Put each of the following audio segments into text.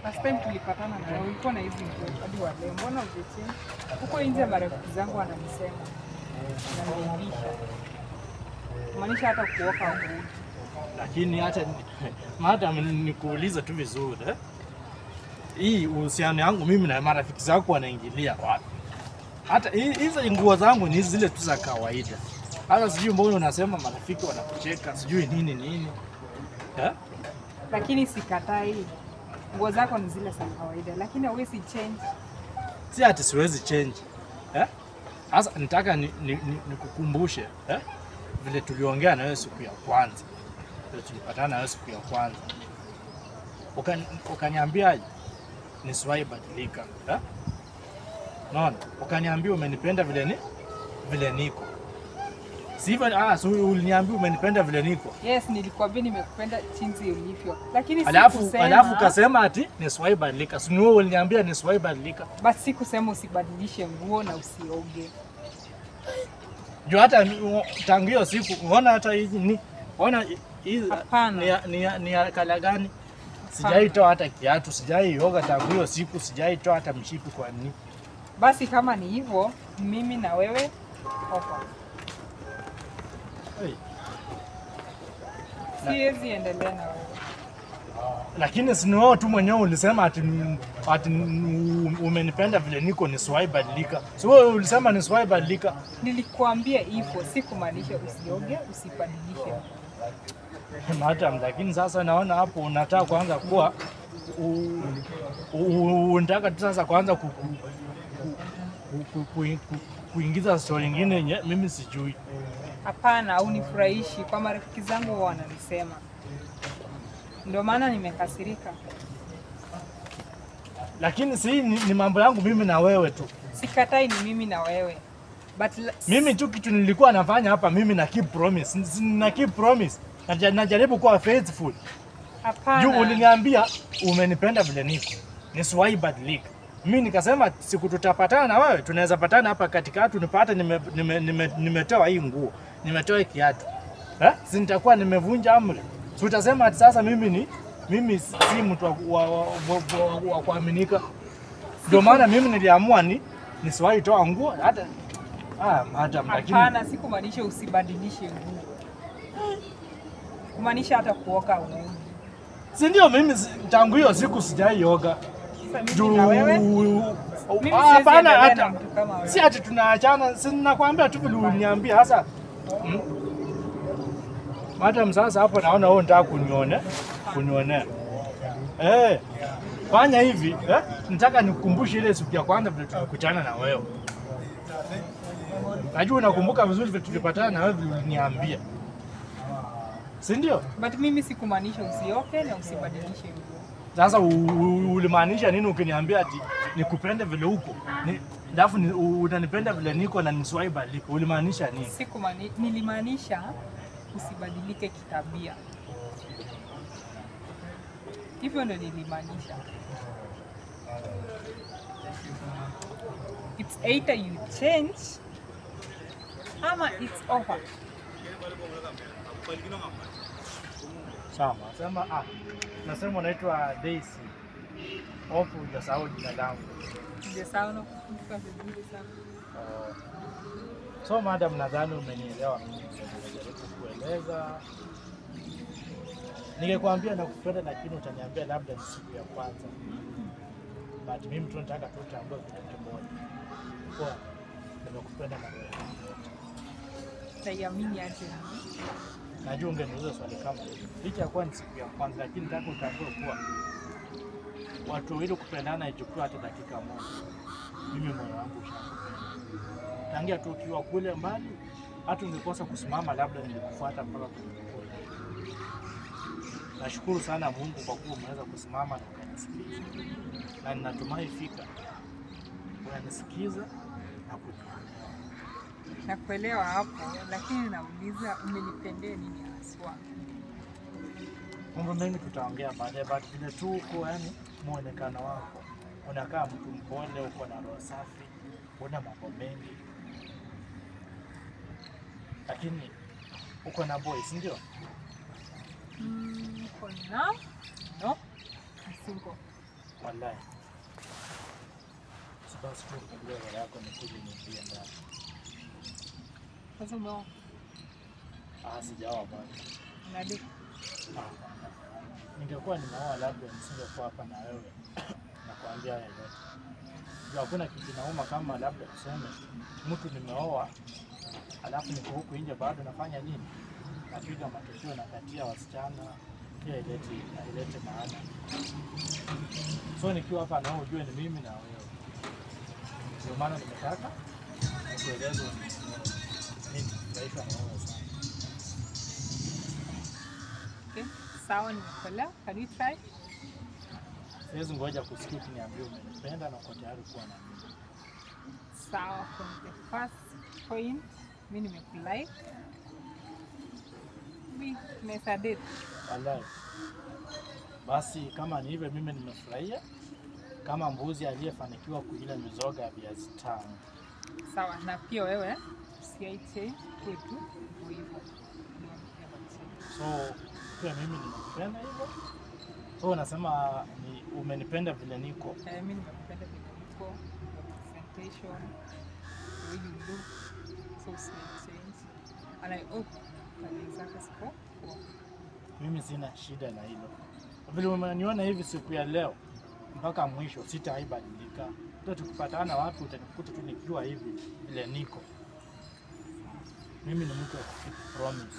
Last time tulipatana na ulikuwa na hizi nguo hadi wa leo. Mbona ujechange? Huko nje marafiki zangu wananisema. Wananiibisha. Maanisha hata kuoka nguo. Lakini hata madam nikuuliza tu vizuri hii uhusiano yangu mimi na marafiki zako wanaingilia wapi? Hata hizo nguo zangu ni zile tu za kawaida. Hata sijui mbona unasema marafiki wanakucheka, sijui nini. Lakini sikatai. Nguo zako ni zile za kawaida, lakini hauwezi change. Si ati siwezi change. Sasa nitaka nikukumbushe vile tuliongea na wewe siku ya kwanza. Vile tulipatana na wewe siku ya kwanza. Ukaniambia nisiwahi badilika. Naona, ukaniambia umenipenda vile niko. Sivyo so uliniambia umenipenda vile niko. Yes, nilikwambia nimekupenda jinsi ulivyo. Lakini alafu kasema ati nisiwahi badilika. Si wewe uliniambia nisiwahi badilika. Basi sikusema usibadilishe nguo na usioge. Juu hata tangu hiyo siku unaona hata hizi unaona hizi ni kala gani? Sijaitoa hata kiatu, sijaioga tangu hiyo siku, sijaitoa hata mshipi kwa nini? Basi kama ni hivyo, mimi na wewe ofa. Siwezi endelea na wewe. Lakini si wewe tu mwenyewe ulisema ati umenipenda vile niko nisiwahi badilika. So wewe ulisema nisiwahi badilika. Nilikwambia hivyo, sikumaanisha usioge, usibadilishe. Madam, lakini sasa naona hapo unataka kuanza kuwa unataka sasa kuanza kuingiza story nyingine yenye mimi sijui. Hapana, unifurahishi kwa marafiki zangu wananisema. Ndio maana nimekasirika. Lakini si ni mambo yangu mimi na wewe tu. Sikatai ni mimi na wewe. But mimi tu kitu nilikuwa nafanya hapa mimi na keep promise. Na keep promise. Najaribu kuwa faithful. Hapana. Juu uliniambia umenipenda vile niko. Nisiwahi badilika. Mimi nikasema siku tutapatana na wewe tunaweza patana hapa katikati unipate nimetoa hii nguo. Nimetoa kiatu. Si nitakuwa nimevunja amri. Si utasema ati sasa mimi si mtu wa kuaminika. Ndio maana mimi niliamua nisiwahi toa nguo hata madam, lakini hapana, sikumaanisha usibadilishe nguo. Kumaanisha hata kuoka nguo. Si ndio mimi tangu hiyo siku sijaioga. Hapana hata si ati tunaachana, si ninakwambia tu vile uliniambia sasa. Madam, sasa hapo naona wewe unataka kunionea. Fanya hivi, nataka nikukumbushe ile siku ya kwanza vile tulikutana na wewe. Najua unakumbuka vizuri vile tulipatana na wewe vile uliniambia. Si ndio? But mimi sikumaanisha usioke na usibadilishe nguo. Sasa ulimaanisha nini ukiniambia ati nikupende vile uko? Alafu unanipenda vile niko na nisiwahi badilika. Ulimaanisha nini? Nilimaanisha usibadilike kitabia. Hivyo ndio nilimaanisha. It's either you change ama it's over. Sawa, nasema unaitwa Daisy. Hofu hujasahau jina langu. Hujasahau na kukumbuka vizuri sana. So madam, nadhani umenielewa mimi najaribu kueleza. Ningekwambia nakupenda lakini utaniambia labda ni siku ya kwanza. But mimi tu nataka tu utambue kitu kimoja. Kwa nimekupenda na wewe. Naiamini aje. Najua ungeniuliza swali kama hili. Licha ya kuwa ni siku ya kwanza lakini nataka utambue kuwa watu wawili kupendana haichukui hata dakika moja. Mimi moyo wangu ushakupenda. Tangia tu ukiwa kule mbali, hata ungekosa kusimama labda ningekufuata mpaka kule. Nashukuru sana Mungu kwa kuwa umeweza kusimama na ukanisikiza. Na ninatumai fika unanisikiza na kujua. Nakuelewa hapo, lakini nauliza umenipendea nini haswa? Mambo mengi tutaongea baadaye, but vile tu uko yani muonekano wako. Unakaa mtu mpole, uko na roho safi, una mambo mengi. Lakini uko na boys, ndio? Uko na? No? Single. Wallahi. Basi tu kuambia wale yako ni kuja niambie ndani. Sasa umeoa? Sijaoa bado. Unadi? Ningekuwa nimeoa labda nisingekuwa hapa na wewe. Nakwambia haya yote. Hakuna kitu nauma kama labda tuseme mtu nimeoa alafu niko huku nje bado nafanya nini? Napiga matokeo na katia wasichana pia ilete maana. So nikiwa hapa na wewe ujue ni mimi na wewe. Ndio maana nimetaka kueleza nini naitwa na wewe sana. Okay, sawa nimekuelewa. Can you try? Siwezi ngoja kusikia ukiniambia umenipenda na uko tayari kuwa na mimi. Sawa, from the first point, mimi nimekulike. Mimi nimesadiq. Wallahi. Basi kama ni hivyo mimi nimefurahia kama mbuzi aliyefanikiwa kuila mizoga ya viazi tamu. Sawa, na pia wewe usiache kwetu hivyo. So pia mimi nimekupenda hivyo. So unasema ni umenipenda vile niko. Mimi nimekupenda vile niko. Presentation, the way you look, so sweet change. And I hope that zako poa. Mimi sina shida na hilo. Vile umeniona hivi siku ya leo mpaka mwisho sitaibadilika. Hata tukipatana wapi utanikuta tu nikiwa hivi vile niko. Mimi ni mtu wa promise.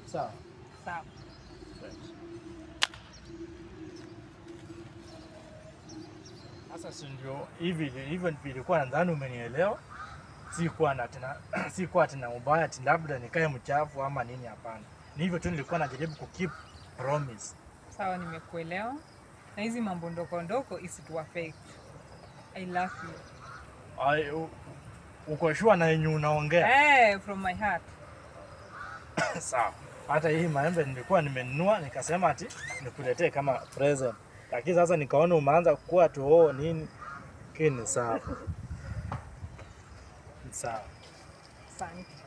Sawa? Sawa. Sasa si ndio hivi nilikuwa nadhani umenielewa. Sikuwa tena ubaya ati labda nikae mchafu ama nini, hapana. Ni hivyo tu nilikuwa najaribu kukeep promise. Sawa, nimekuelewa. Na hizi mambo ndoko isituaffect. I love you. Uko sure na yenye unaongea? From my heart. Sawa. Hata hii maembe nilikuwa nimenunua nikasema ati nikuletee kama present. Lakini sasa nikaona umeanza kukua tu nini. Kini sawa. Sawa. Asante.